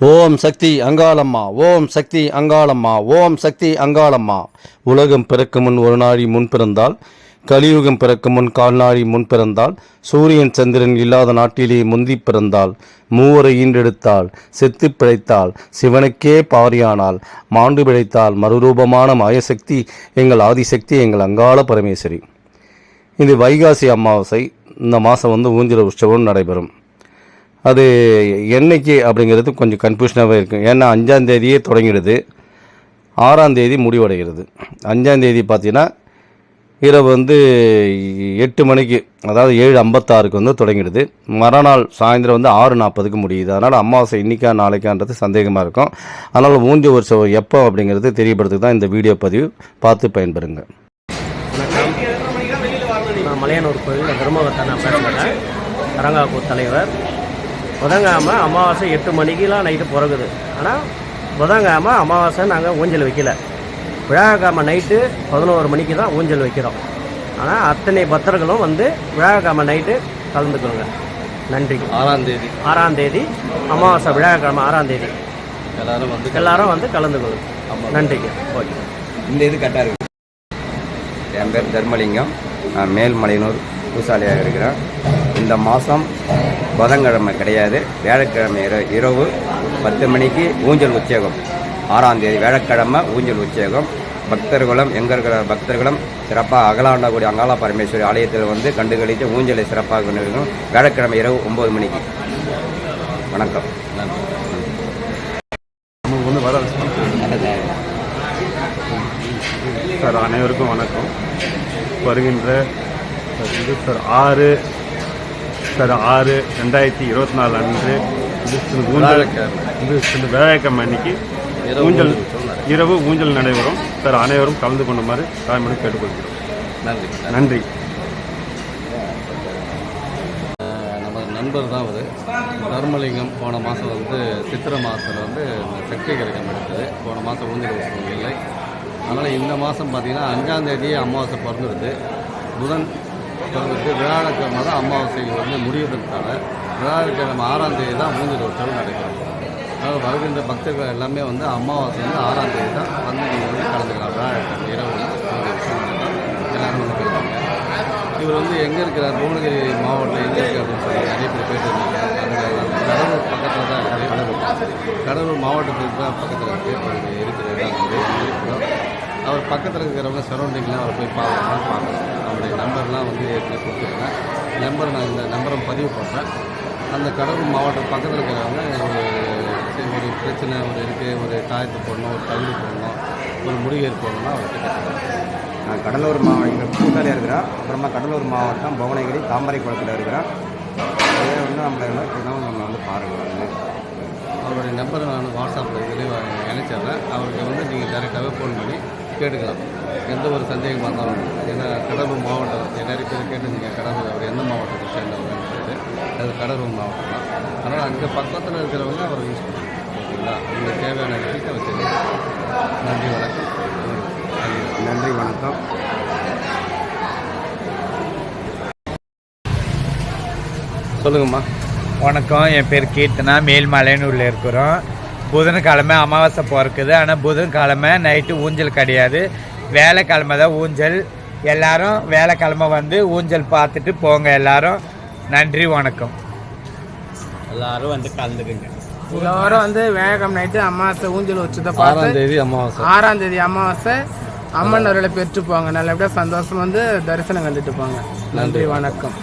ஓம் சக்தி அங்காளம்மா, ஓம் சக்தி அங்காளம்மா, ஓம் சக்தி அங்காளம்மா. உலகம் பிறக்கும் முன் ஒரு நாழி முன் பிறந்தால், கலியுகம் பிறக்கும் முன் கால்நாழி முன் பிறந்தால், சூரியன் சந்திரன் இல்லாத நாட்டிலே முந்தி பிறந்தால், மூவரை ஈன்றெடுத்தால், செத்து பிழைத்தால், சிவனுக்கே பாரியானால், மாண்டு பிழைத்தால், மறுரூபமான மாயசக்தி எங்கள் ஆதிசக்தி, எங்கள் அங்காள பரமேஸ்வரி. இது வைகாசி அமாவாசை. இந்த மாதம் ஊஞ்சல் உற்சவம் நடைபெறும். அது என்னைக்கு அப்படிங்கிறது கொஞ்சம் கன்ஃபியூஷனாகவே இருக்கும். ஏன்னா 5ஆம் தேதியே தொடங்கிடுது, 6ஆம் தேதி முடிவடைகிறது. 5ஆம் தேதி பார்த்தீங்கன்னா இரவு 8 மணிக்கு, அதாவது 7:56 தொடங்கிடுது. மறுநாள் சாயந்தரம் 6:40 முடியுது. அதனால் அமாவாசை இன்றைக்கா நாளைக்கான்றது சந்தேகமாக இருக்கும். அதனால் ஊஞ்சல் உற்சவம் எப்போ அப்படிங்கிறது தெரியப்படுறதுக்கு தான் இந்த வீடியோ பதிவு. பார்த்து பயன்பெறுங்க. நான் மலையனூர் கோயில் தர்மவத்தை நான் பேசுகிறேன், அரங்காக்கூர் தலைவர். புதன்கிழமை அமாவாசை 8 மணிக்கெலாம் நைட்டு பிறகுது. ஆனால் புதன்கிழமை அமாவாசை நாங்கள் ஊஞ்சல் வைக்கல. விழாக்கிழமை நைட்டு 11 மணிக்கு தான் ஊஞ்சல் வைக்கிறோம். ஆனால் அத்தனை பக்தர்களும் விழாக்கிழமை நைட்டு கலந்துக்கணுங்க. நன்றி. 6ஆம் தேதி அமாவாசை, விழாக்கிழமை 6ஆம் தேதி எல்லாரும் கலந்துக்கணும். நன்றிங்க. ஓகே. இந்த இது கரெக்டாக இருக்குது. என் பேர் தர்மலிங்கம். நான் மேல்மலையனூர் பூசாலியாக இருக்கிறேன். இந்த மாதம் புதன்கிழமை கிடையாது, வியாழக்கிழமை இரவு 10 மணிக்கு ஊஞ்சல் உற்சேகம். 6ஆம் தேதி வியாழக்கிழமை ஊஞ்சல் உற்சேகம். பக்தர்களும் எங்கிற பக்தர்களும் சிறப்பாக அகலாண்டக்கூடிய அங்காள பரமேஸ்வரி ஆலயத்தில் கண்டுகளித்து ஊஞ்சலை சிறப்பாக கொண்டிருக்கணும். வியாழக்கிழமை இரவு 9 மணிக்கு. வணக்கம். சார் அனைவருக்கும் வணக்கம். வருகின்ற 6/6/2024 அன்று வியாழக்கிழமை அன்னைக்கு இரவு ஊஞ்சல் நடைபெறும். சார் அனைவரும் கலந்து கொண்டுமாறு தாய்மொழி கேட்டுக்கொள்கிறோம். நன்றி. நம்ம நண்பர் தான் தர்மலிங்கம். போன மாதம் சித்திரை மாதத்தில் சக்தி கிரகம் எடுத்தது. போன மாதம் ஊஞ்சல் உற்சவம் இல்லை. அதனால் இந்த மாதம் பார்த்திங்கன்னா 5ஆம் தேதி அமாவாசை பிறந்துடுது. புதன் பிறந்துட்டு வியாழக்கிழமை தான் அமாவாசை முடிவதற்கான வியாழக்கிழமை 6ஆம் தேதி தான் ஊஞ்சல் உற்சவம் நடைபெறும். அதாவது வருகின்ற பக்தர்கள் எல்லாமே அமாவாசை 6ஆம் தேதி தான் நீங்கள் கலந்துக்கலாம். வியாழக்கிழமை இரவு ஊஞ்சல் உற்சவம் எல்லோரும் கலந்துங்க. இவர் எங்கே இருக்கிறார், புவனகிரி மாவட்டம் எங்கே இருக்குது அப்படின்னு சொல்லி நிறைய பேர் போயிட்டு கடலூர் பக்கத்தில் தான் இருக்குது. கடலூர் மாவட்டத்துக்கு தான் பக்கத்தில் இருக்கிறது. அவர் பக்கத்தில் இருக்கிறவங்க சரௌண்டிங்லாம் அவர் போய் பார்க்கலாம். அவருடைய நம்பர்லாம் ஏற்கனவே கொடுத்துருக்கேன். நான் இந்த நம்பரை பதிவு பண்ணுறேன். அந்த கடலூர் மாவட்டம் பக்கத்தில் இருக்கிறவங்க ஒரு பிரச்சனை இருக்குது, ஒரு காயத்தை போடணும், ஒரு தகுதி போடணும், ஒரு முடிவு போடணும்னா அவர்கிட்ட நான் கடலூர் மாவட்டம் பூசாலியாக இருக்கிறேன். அப்புறமா கடலூர் மாவட்டம் புவனகிரி தாமரை குளத்தில் இருக்கிறேன். அதே நம்மளை பாருங்கள். அவருடைய நம்பரை நான் வாட்ஸ்அப்பில் இதில் இணைச்சிடுறேன். அவருக்கு நீங்கள் டைரெக்டாகவே ஃபோன் பண்ணி கேட்டுக்கலாம், எந்த ஒரு சந்தேகமாக இருந்தாலும். ஏன்னா கடலூர் மாவட்டம் நிறைய பேர் கேட்டுருந்தீங்க, கடலூர் அவர் எந்த மாவட்டத்தை சேர்ந்தவங்கன்னு சொல்லிட்டு. அது கடலூர் மாவட்டம் தான். அதனால் அங்கே பக்கத்தில் இருக்கிறவங்க அவரை யூஸ் பண்ணுவாங்க. ஓகேங்களா? உங்களுக்கு தேவையான விஷயத்தை வச்சுருக்கேன். நன்றி, வணக்கம். நன்றி, வணக்கம். சொல்லுங்கம்மா. வணக்கம். என் பேர் கீர்த்தனா. மேல்மலையனூரில் இருக்கிறோம். புதன்கிழமை அமாவாசை பிறக்குது. ஆனால் புதன்கிழமை நைட்டு ஊஞ்சல் கிடையாது, வேலைக்கிழமை தான் ஊஞ்சல். எல்லாரும் வேலைக்கிழமை ஊஞ்சல் பார்த்துட்டு போங்க எல்லாரும். நன்றி, வணக்கம். எல்லாரும் கலந்துக்குங்க. எல்லாரும் வேலைக்கிழமை நைட்டு அமாவாசை ஊஞ்சல் வச்சுதான் பார்த்து 6ஆம் தேதி அமாவாசை அம்மன் அவர்களை பெற்று போங்க. நல்லபடியாக சந்தோஷம் தரிசனம் கண்டுட்டு போங்க. நன்றி, வணக்கம்.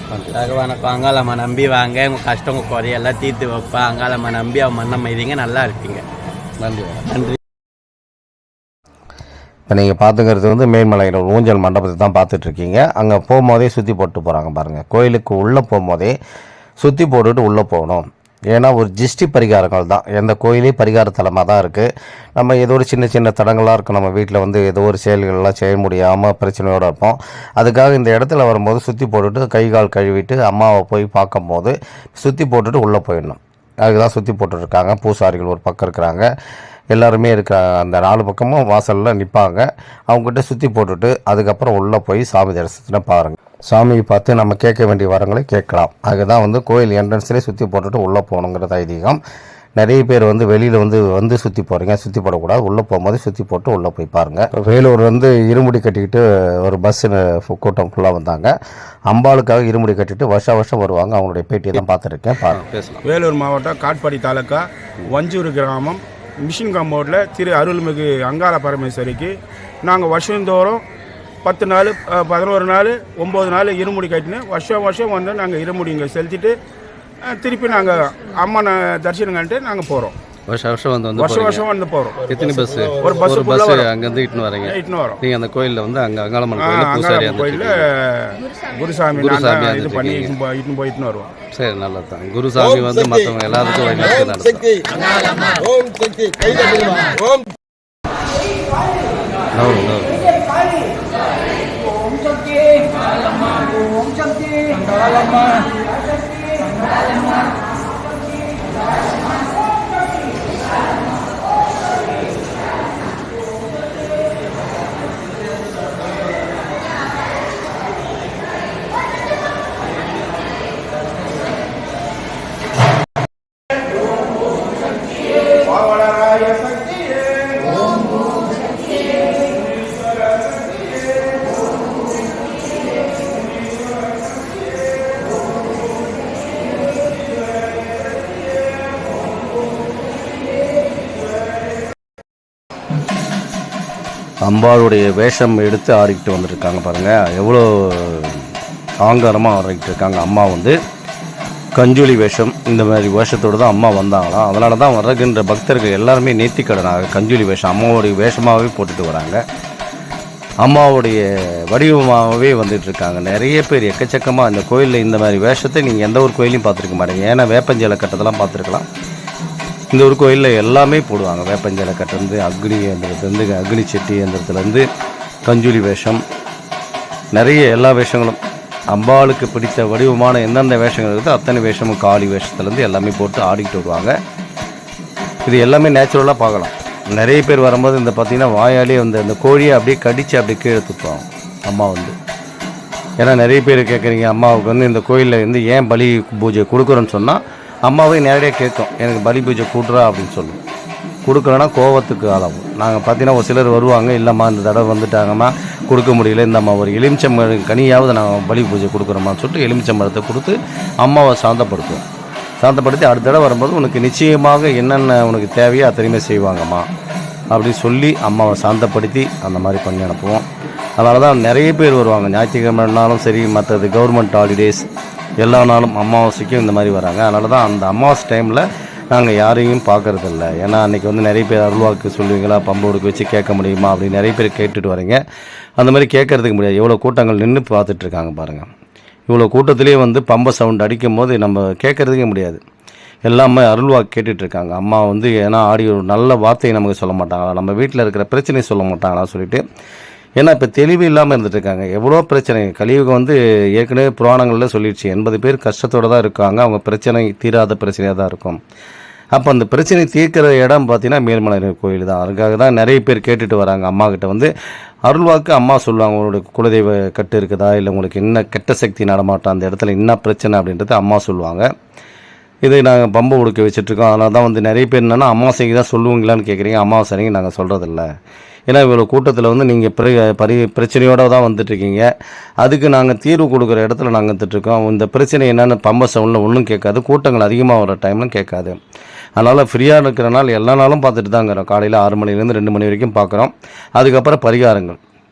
வணக்கம். அங்காளம்மா நம்பி வாங்க, உங்கள் கஷ்டம் உங்கள் குறையெல்லாம் தீர்த்து வைப்பா. அங்காளம்மா நம்பி அவன் மண்ணை மைதிங்க, நல்லா இருப்பீங்க. நன்றி, நன்றி. இப்போ நீங்கள் பார்த்துக்கிறது மேல்மலையில் ஊஞ்சல் மண்டபத்தை தான் பார்த்துட்ருக்கீங்க. அங்கே போகும்போதே சுற்றி போட்டு போகிறாங்க பாருங்கள். கோயிலுக்கு உள்ளே போகும்போதே சுற்றி போட்டுட்டு உள்ளே போகணும். ஏன்னா ஒரு ஜிஷ்டி பரிகாரங்கள் தான். எந்த கோயிலே பரிகார தலமாக தான் இருக்குது. நம்ம ஏதோ ஒரு சின்ன சின்ன தடங்களாக இருக்கும். நம்ம வீட்டில் ஏதோ ஒரு செயல்கள்லாம் செய்ய முடியாமல் பிரச்சனையோடு இருப்போம். அதுக்காக இந்த இடத்துல வரும்போது சுற்றி போட்டுட்டு கை கால் கழுவிட்டு அம்மாவை போய் பார்க்கும்போது சுற்றி போட்டுட்டு உள்ளே போயிடணும். அதுதான் சுற்றி போட்டுருக்காங்க. பூசாரிகள் ஒரு பக்கம் இருக்கிறாங்க, எல்லாருமே இருக்கிறாங்க. அந்த 4 பக்கமும் வாசலில் நிற்பாங்க. அவங்ககிட்ட சுற்றி போட்டுட்டு அதுக்கப்புறம் உள்ளே போய் சாமி தரிசனத்தை பாருங்கள். சாமியை பார்த்து நம்ம கேட்க வேண்டிய வரங்களை கேட்கலாம். அதுதான் கோயில் என்ட்ரன்ஸ்லேயே சுற்றி போட்டுட்டு உள்ளே போகணுங்கிறது ஐதீகம். நிறைய பேர் வந்து வெளியில் வந்து சுற்றி போகிறீங்க, சுற்றி போடக்கூடாது. உள்ளே போகும்போது சுற்றி போட்டு உள்ளே போய் பாருங்கள். வேலூர் இருமுடி கட்டிக்கிட்டு ஒரு பஸ்ஸு கூட்டம் ஃபுல்லாக வந்தாங்க. அம்பாளுக்காக இருமுடி கட்டிட்டு வருஷம் வருவாங்க. அவங்களுடைய பேட்டியை தான் பார்த்துருக்கேன். பேசலாம். வேலூர் மாவட்டம் காட்பாடி தாலுக்கா வஞ்சூர் கிராமம் மிஷின் காம்பவுண்டில் திரு அருள்மிகு அங்காள பரமேஸ்வரிக்கு நாங்கள் வருஷந்தோறும் 10 நாள் 11 நாள் 9 நாள் இருமுடி கட்டினு வருஷம் வந்து நாங்கள் இருமுடி இங்கே செலுத்திட்டு திருப்பி நாங்கள் அம்மனை தரிசனம் பண்ணிட்டு நாங்கள் போகிறோம். வருஷம் வந்து போகிறோம். எத்தனை பஸ்? ஒரு பஸ் அங்கேருந்து இட்டுன்னு வரீங்க. இட்டுன்னு வரோம். நீங்கள் அந்த கோயிலில் அங்கே அங்காளம்மன் கோயிலில் குருசாமி இது பண்ணி இட்டுன்னு வருவோம். சரி, நல்லது தான். குருசாமி மற்றவங்க எல்லாருக்கும் அம்பாளுடைய வேஷம் எடுத்து ஆடிக்கிட்டு வந்துட்டுருக்காங்க. பாருங்கள், எவ்வளோ ஆங்காரமாக ஆடிக்கிட்டு இருக்காங்க. அம்மா கஞ்சூலி வேஷம், இந்த மாதிரி வேஷத்தோடு தான் அம்மா வந்தாங்களாம். அதனால தான் வருகின்ற பக்தர்கள் எல்லாருமே நேர்த்திக்கடனாக கஞ்சூலி வேஷம் அம்மாவுடைய வேஷமாகவே போட்டுட்டு வராங்க. அம்மாவுடைய வடிவமாகவே வந்துட்டுருக்காங்க. நிறைய பேர் எக்கச்சக்கமாக இந்த கோயிலில் இந்த மாதிரி வேஷத்தை நீங்கள் எந்த ஒரு கோயிலையும் பார்த்துருக்க மாட்டீங்க. ஏன்னா வேப்பஞ்சலை கட்டத்தெல்லாம் பார்த்துருக்கலாம். இந்த ஒரு கோயிலில் எல்லாமே போடுவாங்க. வேப்பஞ்சலை கட்டிருந்து அக்னி எந்திரத்துலேருந்து அக்னி செட்டி எந்திரத்துலேருந்து கஞ்சூலி வேஷம், நிறைய எல்லா வேஷங்களும் அம்பாளுக்கு பிடித்த வடிவமான எந்தெந்த வேஷங்கள் இருக்குது அத்தனை வேஷமும் காளி வேஷத்துலேருந்து எல்லாமே போட்டு ஆடிக்கிட்டு வருவாங்க. இது எல்லாமே நேச்சுரலாக பார்க்கலாம். நிறைய பேர் வரும்போது பார்த்திங்கன்னா வாயாலே அந்த கோழியை அப்படியே கடித்து அப்படியே கீழே துப்புவாங்க அம்மா ஏன்னா நிறைய பேர் கேட்குறீங்க அம்மாவுக்கு இந்த கோயிலில் ஏன் பலி பூஜை கொடுக்குறோன்னு சொன்னால் அம்மாவே நேரடியாக கேட்கும், எனக்கு பலி பூஜை கூட்டுறா அப்படின்னு சொல்லும். கொடுக்கலன்னா கோவத்துக்கு ஆளாகும். நாங்கள் பார்த்தீங்கன்னா ஒரு சிலர் வருவாங்க, இல்லைம்மா இந்த தடவை வந்துட்டாங்கம்மா கொடுக்க முடியல, இந்தம்மா ஒரு எலுமிச்சம் கனியாவது நாங்கள் பலி பூஜை கொடுக்குறோம்மான்னு சொல்லிட்டு எலுமிச்சம் மரத்தை கொடுத்து அம்மாவை சாந்தப்படுத்துவோம். சாந்தப்படுத்தி அடுத்த தடவை வரும்போது உனக்கு நிச்சயமாக என்னென்ன உனக்கு தேவையோ அத்தனையுமே செய்வாங்கம்மா அப்படின்னு சொல்லி அம்மாவை சாந்தப்படுத்தி அந்த மாதிரி பண்ணி அனுப்புவோம். அதனால தான் நிறைய பேர் வருவாங்க. ஞாயிற்றுக்கிழமைனாலும் சரி, மற்றது கவர்மெண்ட் ஹாலிடேஸ் எல்லா நாளும் அமாவாசைக்கும் இந்த மாதிரி வராங்க. அதனால தான் அந்த அமாவாசை டைமில் நாங்கள் யாரையும் பார்க்குறதில்ல. ஏன்னா அன்றைக்கி நிறைய பேர் அருள்வாக்கு சொல்லுவீங்களா, பம்போடுக்கு வச்சு கேட்க முடியுமா அப்படின்னு நிறைய பேர் கேட்டுட்டு வரீங்க. அந்த மாதிரி கேட்குறதுக்கு முடியாது. எவ்வளோ கூட்டங்கள் நின்று பார்த்துட்ருக்காங்க பாருங்கள். இவ்வளோ கூட்டத்திலே பம்பை சவுண்ட் அடிக்கும் போது நம்ம கேட்குறதுக்கே முடியாது. எல்லாமே அருள்வாக்கு கேட்டுட்ருக்காங்க. அம்மா ஏன்னா ஆடியோ நல்ல வார்த்தையை நமக்கு சொல்ல மாட்டாங்களா, நம்ம வீட்டில் இருக்கிற பிரச்சனையை சொல்ல மாட்டாங்களா சொல்லிட்டு. ஏன்னா இப்போ தெளிவு இல்லாமல் இருந்துட்டுருக்காங்க. எவ்வளோ பிரச்சனை கலியுகம் ஏற்கனவே புராணங்களில் சொல்லிடுச்சு, 80 பேர் கஷ்டத்தோடு தான் இருக்காங்க. அவங்க பிரச்சனை தீராத பிரச்சனையாக தான் இருக்கும். அப்போ அந்த பிரச்சனை தீர்க்கிற இடம் பார்த்தீங்கன்னா மேல்மலையனூர் கோயில் தான். அதுக்காக தான் நிறைய பேர் கேட்டுட்டு வராங்க. அம்மாக்கிட்ட அருள்வாக்கு அம்மா சொல்லுவாங்க, உங்களோட குலதெய்வ கட்டு இருக்குதா, இல்லை உங்களுக்கு என்ன கெட்ட சக்தி நடமாட்டோம், அந்த இடத்துல என்ன பிரச்சனை அப்படின்றது அம்மா சொல்லுவாங்க. இதை நாங்கள் பம்பை உடுக்க வச்சுட்ருக்கோம். அதனால தான் நிறைய பேர் என்னென்னா அமாவாசைக்கு தான் சொல்லுவீங்களான்னு கேட்குறீங்க. அமாவாசைக்கு நாங்கள் சொல்கிறதில்ல. ஏன்னா இவ்வளோ கூட்டத்தில் நீங்கள் பிரச்சனையோடு தான் வந்துட்டுருக்கீங்க. அதுக்கு நாங்கள் தீர்வு கொடுக்குற இடத்துல நாங்கள் வந்துட்டுருக்கோம். இந்த பிரச்சனை என்னென்னு பம்பை சவுண்டில் ஒன்றும் கேட்காது, கூட்டங்கள் அதிகமாக வர டைம்லாம் கேட்காது. அதனால் ஃப்ரீயாக இருக்கிறனால எல்லா நாளும் பார்த்துட்டு தான் இருக்கிறோம். காலையில் 6 மணிலேருந்து 2 மணி வரைக்கும் பார்க்குறோம். அதுக்கப்புறம் பரிகாரங்கள்,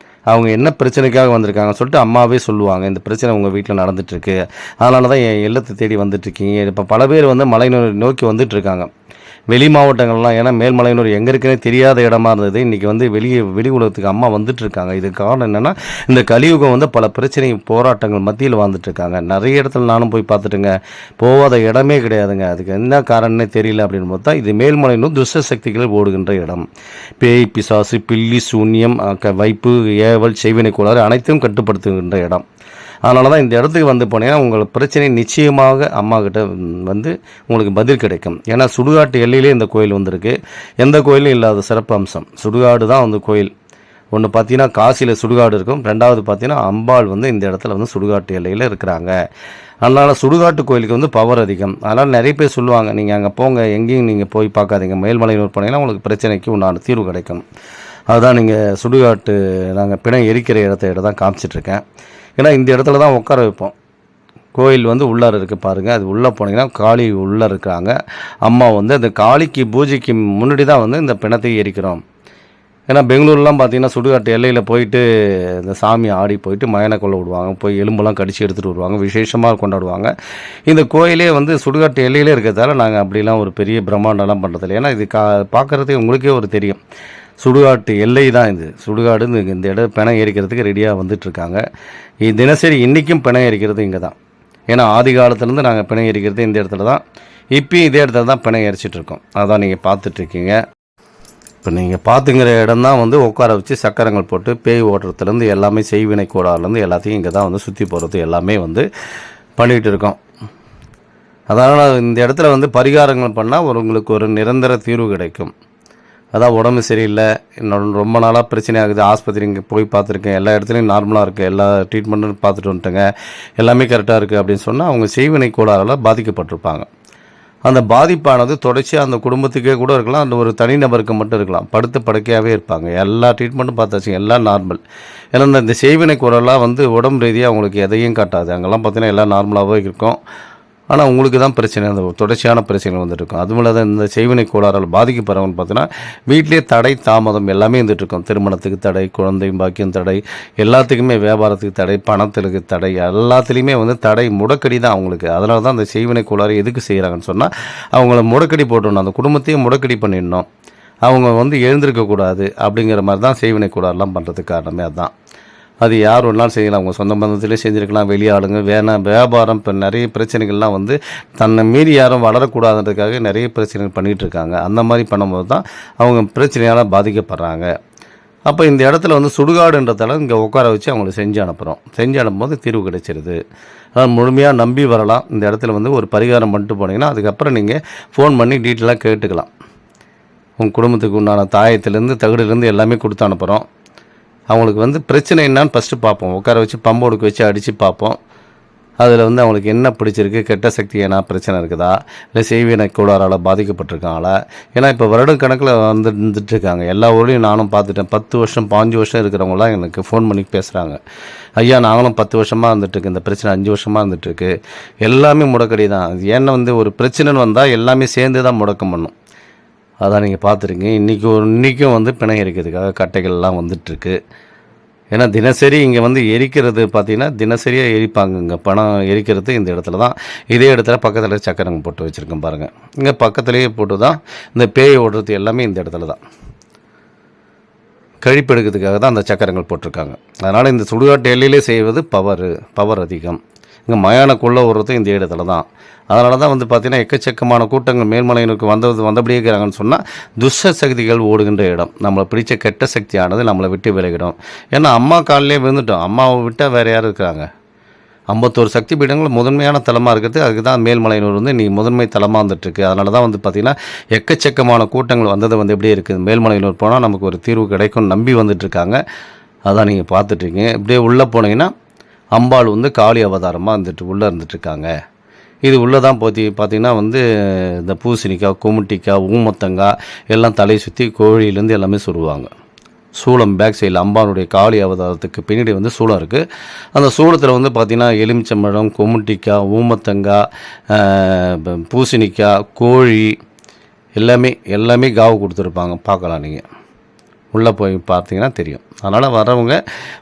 அவங்க என்ன பிரச்சனைக்காக வந்திருக்காங்கன்னு சொல்லிட்டு அம்மாவே சொல்லுவாங்க, இந்த பிரச்சனை உங்கள் வீட்டில் நடந்துகிட்ருக்கு, அதனால தான் என் இல்லத்தை தேடி வந்துட்டுருக்கீங்க. இப்போ பல பேர் மலையனூர் நோக்கி வந்துட்டுருக்காங்க, வெளி மாவட்டங்கள்லாம். ஏன்னா மேல்மலையனூர் எங்கே இருக்குன்னே தெரியாத இடமா இருந்தது. இன்றைக்கி வெளி உலகத்துக்கு அம்மா வந்துட்டுருக்காங்க. இதுக்கு காரணம் என்னென்னா இந்த கலியுகம் பல பிரச்சனை போராட்டங்கள் மத்தியில் வாழ்ந்துட்டுருக்காங்க. நிறைய இடத்துல நானும் போய் பார்த்துட்டுங்க, போகாத இடமே கிடையாதுங்க. அதுக்கு என்ன காரணம்னே தெரியல அப்படின்னு பார்த்தா இது மேல்மலையனூர் துஷ்ட சக்திகள் ஓடுகின்ற இடம். பேய், பிசாசு, பில்லி, சூன்யம், வைப்பு, ஏவல், செய்வினை கோளாறு அனைத்தும் கட்டுப்படுத்துகின்ற இடம். அதனால தான் இந்த இடத்துக்கு போனீங்கன்னா உங்கள் பிரச்சனை நிச்சயமாக அம்மாக்கிட்ட உங்களுக்கு பதில் கிடைக்கும். ஏன்னா சுடுகாட்டு எல்லையிலே இந்த கோயில் வந்திருக்கு. எந்த கோயிலும் இல்லாத சிறப்பு அம்சம் சுடுகாடு தான் கோயில். ஒன்று பார்த்தீங்கன்னா காசியில் சுடுகாடு இருக்கும், ரெண்டாவது பார்த்தீங்கன்னா அம்பாள் வந்து இந்த இடத்துல வந்து சுடுகாட்டு எல்லையில் இருக்கிறாங்க. அதனால் சுடுகாட்டு கோயிலுக்கு வந்து பவர் அதிகம். அதனால் நிறைய பேர் சொல்லுவாங்க, நீங்கள் அங்கே போங்க, எங்கேயும் நீங்கள் போய் பார்க்காதீங்க, மேல்மலையனூர் போனீங்கன்னா உங்களுக்கு பிரச்சனைக்கு உண்டான தீர்வு கிடைக்கும். அதுதான் நீங்கள் சுடுகாட்டு நாங்கள் பிணம் எரிக்கிற இடத்த தான் காமிச்சிட்ருக்கேன். ஏன்னா இந்த இடத்துல தான் உட்கார வைப்போம். கோயில் வந்து உள்ளார இருக்குது பாருங்கள், அது உள்ளே போனீங்கன்னா காளி உள்ளே இருக்காங்க. அம்மா வந்து அந்த காளிக்கு பூஜைக்கு முன்னாடி தான் வந்து இந்த பிணத்தை எரிக்கிறோம். ஏன்னா பெங்களூர்லாம் பார்த்தீங்கன்னா சுடுகாட்டு எல்லையில் போயிட்டு இந்த சாமி ஆடி போயிட்டு மயனை கொள்ள விடுவாங்க, போய் எலும்பெல்லாம் கடிச்சு எடுத்துகிட்டு வருவாங்க, விசேஷமாக கொண்டாடுவாங்க. இந்த கோயிலே வந்து சுடுகாட்டு எல்லையிலே இருக்கிறதால நாங்கள் அப்படிலாம் ஒரு பெரிய பிரம்மாண்டம்லாம் பண்ணுறதில்ல. ஏன்னா இது பார்க்குறதுக்கு உங்களுக்கே ஒரு தெரியும், சுடுகாட்டு எல்லை தான் இது. சுடுகாடு இந்த இடம் பிணம் எரிக்கிறதுக்கு ரெடியாக வந்துட்டுருக்காங்க. இது தினசரி இன்றைக்கும் பிணம் எரிக்கிறது இங்கே தான். ஏன்னா ஆதி காலத்துலேருந்து நாங்கள் பிணம் எரிக்கிறது இந்த இடத்துல தான், இப்போயும் இதே இடத்துல தான் பிணம் எரிச்சிட்ருக்கோம். அதான் நீங்கள் பார்த்துட்ருக்கீங்க. இப்போ நீங்கள் பார்த்துங்கிற இடம் தான் வந்து உட்கார வச்சு சக்கரங்கள் போட்டு பேய் ஓட்டுறதுலேருந்து எல்லாமே செய்வினை கோடாலேருந்து எல்லாத்தையும் இங்கே தான் வந்து சுற்றி போகிறது எல்லாமே வந்து பண்ணிகிட்டு இருக்கோம். அதனால் இந்த இடத்துல வந்து பரிகாரங்கள் பண்ணால் உங்களுக்கு ஒரு நிரந்தர தீர்வு கிடைக்கும். அதான் உடம்பு சரியில்லை, என்னோட ரொம்ப நாளாக பிரச்சனை ஆகுது, ஆஸ்பத்திரி இங்கே போய் பார்த்துருக்கேன், எல்லா இடத்துலையும் நார்மலாக இருக்குது, எல்லா ட்ரீட்மெண்ட்டும் பார்த்துட்டு வந்துட்டேங்க, எல்லாமே கரெக்டாக இருக்குது அப்படின்னு சொன்னால் அவங்க செய்வினை கோளாறால் பாதிக்கப்பட்டிருப்பாங்க. அந்த பாதிப்பானது தொடர்ச்சியாக அந்த குடும்பத்துக்கே கூட இருக்கலாம், அந்த ஒரு தனிநபருக்கு மட்டும் இருக்கலாம். படுத்து படுக்கையாகவே இருப்பாங்க, எல்லா ட்ரீட்மெண்ட்டும் பார்த்தாச்சு, எல்லாம் நார்மல். ஏன்னா இந்த செய்வினை குரலாக வந்து உடம்பு ரீதியாக அவங்களுக்கு எதையும் காட்டாது. அங்கெல்லாம் பார்த்தீங்கன்னா எல்லாம் நார்மலாகவே இருக்கும். ஆனால் உங்களுக்கு தான் பிரச்சனை, அந்த தொடர்ச்சியான பிரச்சனைகள் வந்துட்டு இருக்கும். அதுவும் இல்லாத இந்த செய்வினை கோளாறால் பாதிக்கப்படுறவங்க பார்த்தீங்கன்னா வீட்டிலே தடை தாமதம் எல்லாமே இருந்துகிட்ருக்கும். திருமணத்துக்கு தடை, குழந்தை பாக்கியம் தடை, எல்லாத்துக்குமே வியாபாரத்துக்கு தடை, பணத்திற்கு தடை, எல்லாத்துலேயுமே வந்து தடை முடக்கடி தான் அவங்களுக்கு. அதனால தான் அந்த செய்வினை கோளாறு எதுக்கு செய்கிறாங்கன்னு சொன்னால் அவங்கள முடக்கடி போட்டுடணும், அந்த குடும்பத்தையும் முடக்கடி பண்ணிடணும், அவங்க வந்து எழுந்திருக்கக்கூடாது அப்படிங்கிற மாதிரி தான் செய்வினை கோளாறுலாம் பண்ணுறதுக்கு காரணமே அதுதான். அது யார் ஒரு நாள் செய்யலாம், அவங்க சொந்த பந்தத்திலே செஞ்சுருக்கலாம், வெளியாளுங்க வேணாம், வியாபாரம். இப்போ நிறைய பிரச்சனைகள்லாம் வந்து தன்னை மீறி யாரும் வளரக்கூடாதுன்றதுக்காக நிறைய பிரச்சனைகள் பண்ணிகிட்ருக்காங்க. அந்த மாதிரி பண்ணும்போது தான் அவங்க பிரச்சனையால் பாதிக்கப்படுறாங்க. அப்போ இந்த இடத்துல வந்து சுடுகாடுன்றதால இங்கே உட்கார வச்சு அவங்கள செஞ்சு அனுப்புகிறோம். செஞ்சு அனுப்பும்போது தீர்வு கிடைச்சிருது. அதாவது முழுமையாக நம்பி வரலாம். இந்த இடத்துல வந்து ஒரு பரிகாரம் பண்ணிட்டு போனீங்கன்னா அதுக்கப்புறம் நீங்கள் ஃபோன் பண்ணி டீட்டெயிலாக கேட்டுக்கலாம். உங்கள் குடும்பத்துக்கு உண்டான தாயத்துலேருந்து தகுடுலேருந்து எல்லாமே கொடுத்து அனுப்புகிறோம். அவங்களுக்கு வந்து பிரச்சனை என்னான்னு ஃபஸ்ட்டு பார்ப்போம், உட்கார வச்சு பம்போடுக்கு வச்சு அடித்து பார்ப்போம். அதில் வந்து அவங்களுக்கு என்ன பிடிச்சிருக்கு, கெட்ட சக்தி என்ன பிரச்சனை இருக்குதா, இல்லை செய்வினை கோளாறால் பாதிக்கப்பட்டிருக்காங்களா. ஏன்னா இப்போ வருடக்கணக்கில் வந்துட்டுருக்காங்க. எல்லா ஊர்லேயும் நானும் பார்த்துட்டேன். 10 வருஷம் 5 வருஷம் இருக்கிறவங்களாம் எனக்கு ஃபோன் பண்ணி பேசுகிறாங்க, ஐயா நாங்களும் 10 வருஷமாக இருந்துகிட்ருக்கு, இந்த பிரச்சனை 5 வருஷமாக இருந்துகிட்ருக்கு, எல்லாமே முடக்கடி தான். ஏன்னா வந்து ஒரு பிரச்சனைன்னு வந்தால் எல்லாமே சேர்ந்து தான் முடக்கம் பண்ணும். அதான் நீங்கள் பார்த்துருங்க. இன்றைக்கும் வந்து பிணம் எரிக்கிறதுக்காக கட்டைகள்லாம் வந்துட்டுருக்கு. ஏன்னா தினசரி இங்கே வந்து எரிக்கிறது பார்த்திங்கன்னா தினசரியாக எரிப்பாங்க. இங்கே பணம் எரிக்கிறது இந்த இடத்துல தான். இதே இடத்துல பக்கத்தில் சக்கரங்க போட்டு வச்சுருக்கேன் பாருங்கள். இங்கே பக்கத்துலேயே போட்டு தான் இந்த பேய் ஓடுறது எல்லாமே இந்த இடத்துல தான். கழிப்பெடுக்கிறதுக்காக தான் அந்த சக்கரங்கள் போட்டிருக்காங்க. அதனால் இந்த சுடுகாட்டு எல்லையிலே செய்வது பவர் அதிகம். இங்கே மயானக்குள்ளே ஓடுறது இந்த இடத்துல தான். அதனால தான் வந்து பார்த்திங்கன்னா எக்கச்சக்கமான கூட்டங்கள் மேல்மலையினருக்கு வந்தபடியே இருக்கிறாங்கன்னு சொன்னால் துஷ்ட சக்திகள் ஓடுகின்ற இடம். நம்மளை பிடிச்ச கெட்ட சக்தியானது நம்மளை விட்டு விலகிடும். ஏன்னா அம்மா காலிலே விழுந்துட்டோம், அம்மாவை விட்டால் வேறு யார் இருக்கிறாங்க? 51 சக்தி பீடங்கள் முதன்மையான தலமாக இருக்கிறது. அதுக்கு தான் மேல்மலையனூர் வந்து இன்றைக்கி முதன்மை தலமாக வந்துட்டுருக்கு. அதனால தான் வந்து பார்த்திங்கன்னா எக்கச்சக்கமான கூட்டங்கள் வந்தது வந்து எப்படியே இருக்குது. மேல்மலையனூர் போனால் நமக்கு ஒரு தீர்வு கிடைக்கும்னு நம்பி வந்துட்டுருக்காங்க. அதான் நீங்கள் பார்த்துட்ருக்கீங்க. இப்படியே உள்ளே போனீங்கன்னா அம்பாள் வந்து காளி அவதாரமாக உள்ளே இருந்துட்டுருக்காங்க. இது உள்ளே தான் பார்த்திங்கன்னா வந்து இந்த பூசணிக்காய், குமுட்டிக்காய், ஊமத்தங்காய் எல்லாம் தலையை சுற்றி கோழியிலேருந்து எல்லாமே சுடுவாங்க. சூளம் பேக் சைடில் அம்பாளுடைய காளி அவதாரத்துக்கு பின்னாடி வந்து சூளம் இருக்குது. அந்த சூளத்தில் வந்து பார்த்திங்கன்னா எலுமிச்சம்பழம், குமுட்டிக்காய், ஊமத்தங்காய், பூசணிக்காய், கோழி எல்லாமே காவு கொடுத்துருப்பாங்க. பார்க்கலாம், நீங்கள் உள்ளே போய் பார்த்தீங்கன்னா தெரியும். அதனால் வரவங்க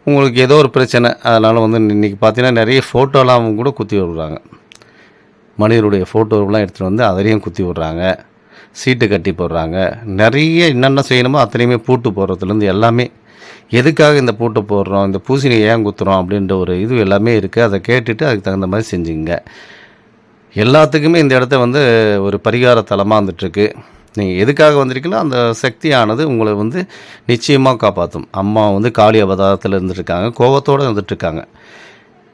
உங்களுக்கு ஏதோ ஒரு பிரச்சனை, அதனால் வந்து இன்றைக்கி பார்த்தீங்கன்னா நிறைய ஃபோட்டோலாம் அவங்க கூட குத்தி விடுறாங்க. மனிதருடைய ஃபோட்டோவெலாம் எடுத்துகிட்டு வந்து அதிலையும் குத்தி விட்றாங்க, சீட்டு கட்டி போடுறாங்க. நிறைய என்னென்ன செய்யணுமோ அத்தனையுமே பூட்டு போடுறதுலேருந்து எல்லாமே. எதுக்காக இந்த பூட்டை போடுறோம், இந்த பூசணியை ஏன் குத்துறோம் அப்படின்ற ஒரு இது எல்லாமே இருக்குது. அதை கேட்டுட்டு அதுக்கு தகுந்த மாதிரி செஞ்சுங்க. எல்லாத்துக்குமே இந்த இடத்த வந்து ஒரு பரிகார தலமாக வந்துட்டுருக்கு. நீங்கள் எதுக்காக வந்திருக்கீங்களோ அந்த சக்தியானது உங்களை வந்து நிச்சயமாக காப்பாற்றும். அம்மா வந்து காளி அவதாரத்தில் இருந்துட்டுருக்காங்க, கோபத்தோடு இருந்துட்டுருக்காங்க.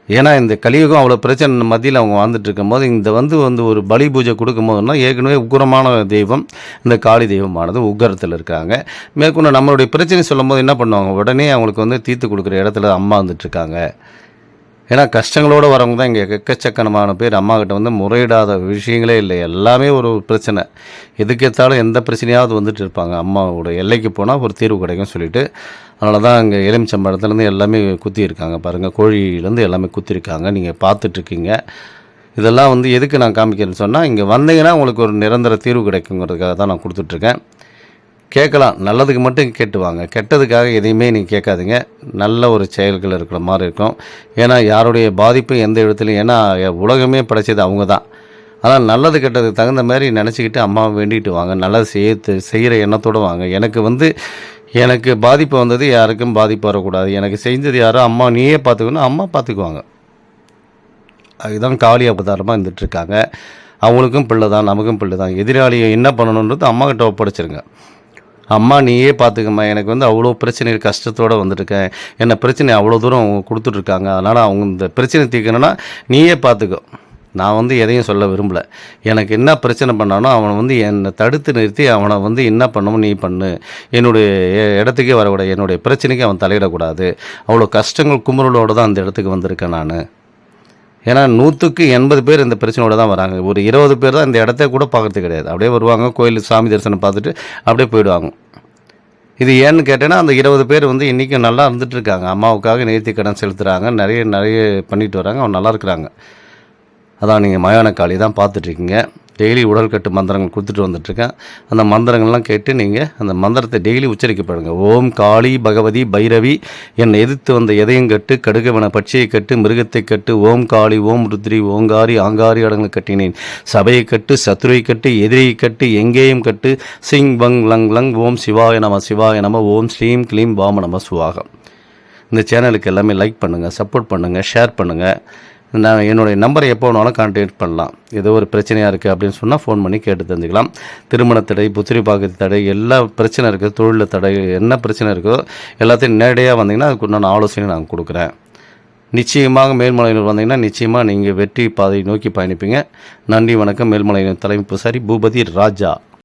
ஏன்னா இந்த கலியுகம் அவ்வளோ பிரச்சனை மத்தியில் அவங்க வாழ்ந்துட்டு இருக்கும்போது இந்த வந்து ஒரு பலி பூஜை கொடுக்கும் போதுன்னா ஏற்கனவே உக்கிரமான தெய்வம் இந்த காளி தெய்வமானது உக்கரத்தில் இருக்காங்க. மேற்கொண்டு நம்மளுடைய பிரச்சனை சொல்லும் போது என்ன பண்ணுவாங்க, உடனே அவங்களுக்கு வந்து தீர்த்து கொடுக்குற இடத்துல அம்மா வந்துட்டுருக்காங்க. ஏன்னா கஷ்டங்களோடு வரவங்க தான் இங்கே எக்கச்சக்கமான பேர் அம்மாக்கிட்ட வந்து முறையிடாத விஷயங்களே இல்லை. எல்லாமே ஒரு பிரச்சனை, எதுக்கேற்றாலும் எந்த பிரச்சனையாவது வந்துட்டு இருப்பாங்க. அம்மாவோட எல்லைக்கு போனால் ஒரு தீர்வு கிடைக்கும் சொல்லிட்டு, அதனால தான் அங்கே எலுமிச்சம்பழத்துலேருந்து எல்லாமே குத்தியிருக்காங்க பாருங்கள், கோழியிலேருந்து எல்லாமே குத்திருக்காங்க, நீங்கள் பார்த்துட்ருக்கீங்க. இதெல்லாம் வந்து எதுக்கு நான் காமிக்கிறேன்னு சொன்னால், இங்கே வந்தீங்கன்னா உங்களுக்கு ஒரு நிரந்தர தீர்வு கிடைக்குங்கிறதுக்காக தான் நான் கொடுத்துட்ருக்கேன். கேட்கலாம், நல்லதுக்கு மட்டும் கேட்டுவாங்க, கெட்டதுக்காக எதையுமே நீங்கள் கேட்காதீங்க. நல்ல ஒரு செயல்கள் இருக்கிற மாதிரி இருக்கும். ஏன்னா யாருடைய பாதிப்பு எந்த இடத்துலையும், ஏன்னா உலகமே படைச்சது அவங்க தான். ஆனால் நல்லது கெட்டதுக்கு தகுந்த மாதிரி நினச்சிக்கிட்டு அம்மாவை வேண்டிகிட்டு வாங்க, நல்லது செய்கிற எண்ணத்தோடு வாங்க. எனக்கு பாதிப்பு வந்தது, யாருக்கும் பாதிப்பு வரக்கூடாது, எனக்கு செஞ்சது யாரோ அம்மா நீயே பார்த்துக்கணும், அம்மா பார்த்துக்குவாங்க. அதுதான் காளி அவதாரமாக இருந்துகிட்ருக்காங்க. அவங்களுக்கும் பிள்ளை தான், நமக்கும் பிள்ளை தான். எதிராளியை என்ன பண்ணணுன்றது அம்மாக்கிட்ட ஒப்படைச்சிருங்க. அம்மா நீயே பார்த்துக்கம்மா, எனக்கு வந்து அவ்வளோ பிரச்சனை கஷ்டத்தோடு வந்துட்டுருக்கேன், என்ன பிரச்சனை அவ்வளோ தூரம் அவங்க கொடுத்துட்ருக்காங்க, அதனால் அவங்க இந்த பிரச்சனை தீர்க்கணும்னா நீயே பார்த்துக்கோ. நான் வந்து எதையும் சொல்ல விரும்பலை. எனக்கு என்ன பிரச்சனை பண்ணானோ அவனை வந்து என்னை தடுத்து நிறுத்தி அவனை வந்து என்ன பண்ணணும் நீ பண்ணு, என்னுடைய இடத்துக்கே வரக்கூடாது, என்னுடைய பிரச்சனைக்கு அவன் தலையிடக்கூடாது. அவ்வளோ கஷ்டங்கள் குமுறலோடு தான் அந்த இடத்துக்கு வந்திருக்கேன் நான். ஏன்னா 100க்கு 80 பேர் இந்த பிரச்சனையோடு தான் வராங்க. ஒரு 20 பேர் தான் இந்த இடத்த கூட பார்க்குறது கிடையாது. அப்படியே வருவாங்க, கோயில் சாமி தரிசனம் பார்த்துட்டு அப்படியே போயிடுவாங்க. இது ஏன்னு கேட்டேன்னா, அந்த 20 பேர் வந்து இன்றைக்கும் நல்லா இருந்துகிட்ருக்காங்க, அம்மாவுக்காக நேர்த்தி கடன் செலுத்துகிறாங்க, நிறைய பண்ணிட்டு வராங்க, அவங்க நல்லா இருக்கிறாங்க. அதான் நீங்கள் மயான காளி தான் பார்த்துட்ருக்கீங்க. டெய்லி உடல்கட்டு மந்திரங்கள் கொடுத்துட்டு வந்துட்டுருக்கேன். அந்த மந்திரங்கள்லாம் கேட்டு நீங்கள் அந்த மந்திரத்தை டெய்லி உச்சரிக்கப்படுங்க. ஓம் காளி பகவதி பைரவி, என்னை எதிர்த்து வந்த எதையும் கட்டு, கடுகவன பட்சியை கட்டு, மிருகத்தை கட்டு, ஓம் காளி ஓம் ருத்ரி ஓங்காரி ஆங்காரி அடங்கு கட்டினேன், சபையை கட்டு, சத்ருவை கட்டு, எதிரியை கட்டு, எங்கேயும் கட்டு, சிங் பங் லங் லங், ஓம் சிவாய நம, ஓம் ஸ்ரீம் க்ளீம் வாம நம சுவாகம். இந்த சேனலுக்கு எல்லாமே லைக் பண்ணுங்கள், சப்போர்ட் பண்ணுங்கள், ஷேர் பண்ணுங்கள். நான் என்னுடைய நம்பரை எப்போ வேணாலும் கான்டாக்ட் பண்ணலாம். ஏதோ ஒரு பிரச்சனையாக இருக்குது அப்படின்னு சொன்னால் ஃபோன் பண்ணி கேட்டு தெரிஞ்சுக்கலாம். திருமண தடை, புத்திரி பாக்கத்து தடை, எல்லா பிரச்சனை இருக்குது, தொழிலில் தடை, என்ன பிரச்சனை இருக்கோ எல்லாத்தையும் நேரடியாக வந்தீங்கன்னா அதுக்கு உண்டான ஆலோசனை நான் கொடுக்குறேன். நிச்சயமாக மேல்மலையனூர் வந்தீங்கன்னா நிச்சயமாக நீங்கள் வெற்றி பாதையை நோக்கி பயணிப்பீங்க. நன்றி, வணக்கம். மேல்மலையனூர் தலைமை பூசாரி பூபதி ராஜா.